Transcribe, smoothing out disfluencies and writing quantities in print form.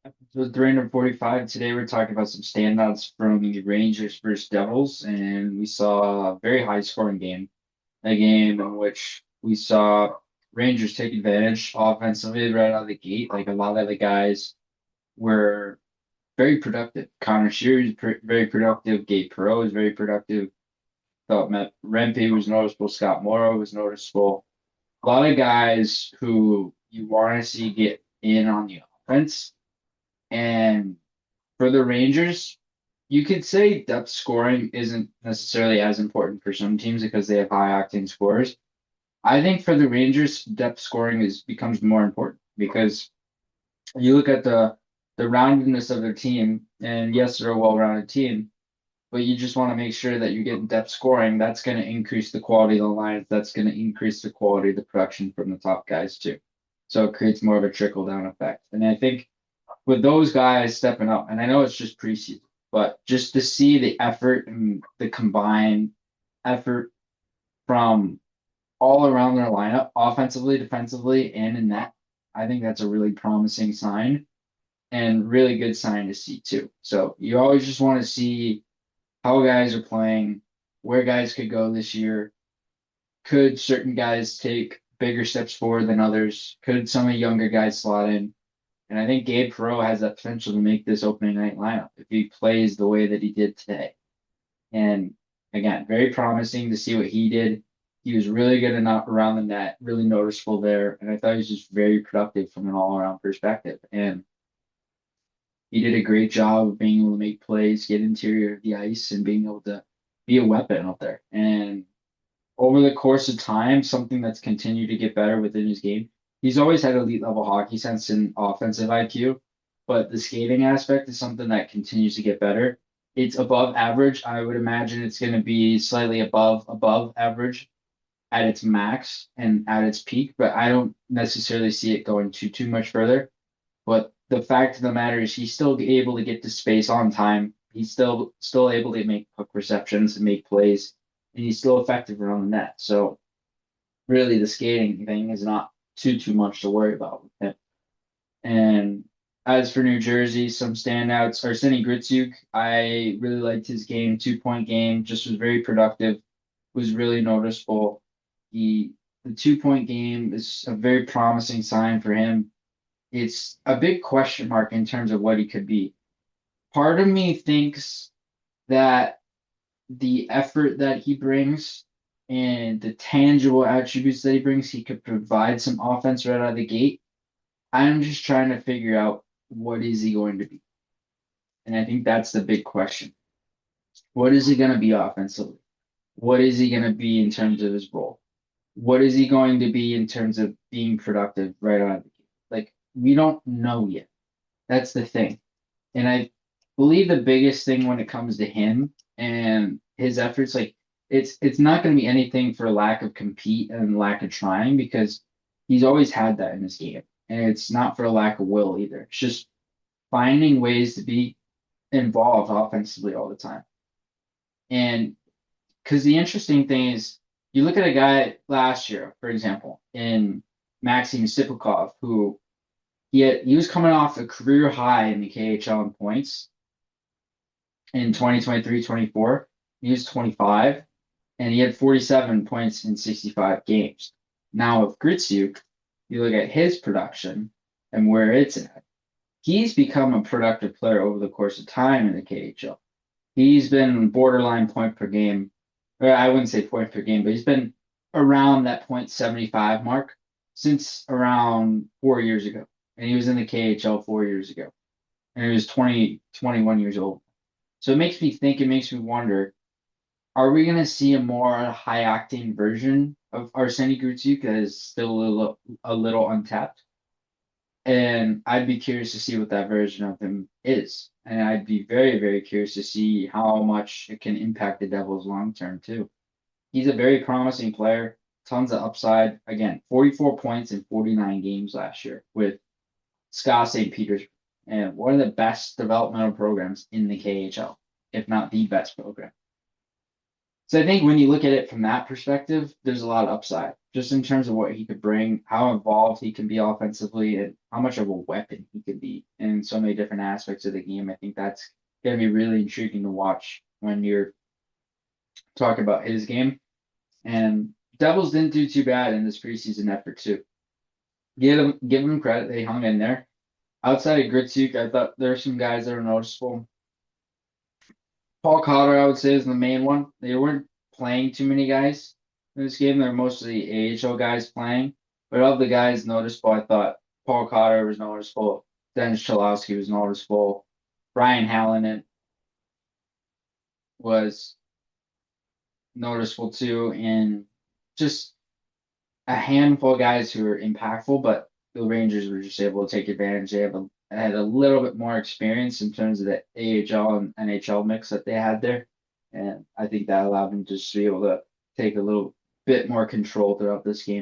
So 345 today, we're talking about some standouts from the Rangers versus Devils, and we saw a very high scoring game. A game in which we saw Rangers take advantage offensively right out of the gate. Like a lot of the guys were very productive. Connor Shear was very productive. Gabe Perreault was very productive. Thought Matt Rempe was noticeable. Scott Morrow was noticeable. A lot of guys who you want to see get in on the offense. And for the Rangers, you could say depth scoring isn't necessarily as important for some teams because they have high octane scorers. I think for the Rangers, depth scoring is becomes more important because you look at the roundedness of their team, and yes, they're a well-rounded team, but you just want to make sure that you're getting depth scoring. That's going to increase the quality of the lines. That's going to increase the quality of the production from the top guys too. So it creates more of a trickle down effect. And I think with those guys stepping up, and I know it's just preseason, but just to see the effort and the combined effort from all around their lineup, offensively, defensively, and in net, I think that's a really promising sign and really good sign to see too. So you always just want to see how guys are playing, where guys could go this year. Could certain guys take bigger steps forward than others? Could some of the younger guys slot in? And I think Gabe Perreault has that potential to make this opening night lineup if he plays the way that he did today. And again, very promising to see what he did. He was really good enough around the net, really noticeable there. And I thought he was just very productive from an all around perspective. And he did a great job of being able to make plays, get interior of the ice, and being able to be a weapon out there. And over the course of time, something that's continued to get better within his game. He's always had elite level hockey sense and offensive IQ, but the skating aspect is something that continues to get better. It's above average. I would imagine it's going to be slightly above average at its max and at its peak, but I don't necessarily see it going too much further. But the fact of the matter is he's still able to get to space on time. He's still able to make puck receptions and make plays, and he's still effective around the net. So really, the skating thing is not too much to worry about with him. And as for New Jersey, some standouts. Arseny Gritsuk, I really liked his game, 2 point game, just was very productive, was really noticeable. The 2 point game is a very promising sign for him. It's a big question mark in terms of what he could be. Part of me thinks that the effort that he brings and the tangible attributes that he brings, he could provide some offense right out of the gate. I'm just trying to figure out what is he going to be. And I think that's the big question. What is he going to be offensively? What is he going to be in terms of his role? What is he going to be in terms of being productive right out of the gate? Like, we don't know yet. That's the thing. And I believe the biggest thing when it comes to him and his efforts, like it's not going to be anything for lack of compete and lack of trying because he's always had that in his game. And it's not for a lack of will either. It's just finding ways to be involved offensively all the time. And because the interesting thing is, you look at a guy last year, for example, in Maxim Sipakov, who he was coming off a career high in the KHL in points in 2023-24. He was 25 and he had 47 points in 65 games. Now with Gritsuk, you look at his production and where it's at. He's become a productive player over the course of time in the KHL. He's been borderline point per game, or I wouldn't say point per game, but he's been around that .75 mark since around 4 years ago. And he was in the KHL 4 years ago. And he was 21 years old. So it makes me think, it makes me wonder, are we going to see a more high octane version of Arseny Gritsuk that is still a little untapped? And I'd be curious to see what that version of him is. And I'd be very curious to see how much it can impact the Devils long term too. He's a very promising player, tons of upside. Again, 44 points in 49 games last year with Scott St. Peter's, and one of the best developmental programs in the KHL, if not the best program. So I think when you look at it from that perspective, there's a lot of upside. just in terms of what he could bring, how involved he can be offensively, and how much of a weapon he could be in so many different aspects of the game. I think that's going to be really intriguing to watch when you're talking about his game. And Devils didn't do too bad in this preseason effort too. Give him credit; they hung in there. Outside of Gritsuk, I thought there were some guys that were noticeable. Paul Cotter, I would say, is the main one. They weren't playing too many guys in this game. They're mostly AHL guys playing. But of the guys noticeable, I thought Paul Cotter was noticeable. Dennis Chalowski was noticeable. Brian Hallinan was noticeable too. And just a handful of guys who were impactful, but the Rangers were just able to take advantage. Had a little bit more experience in terms of the AHL and NHL mix that they had there, and I think that allowed them to just be able to take a little bit more control throughout this game.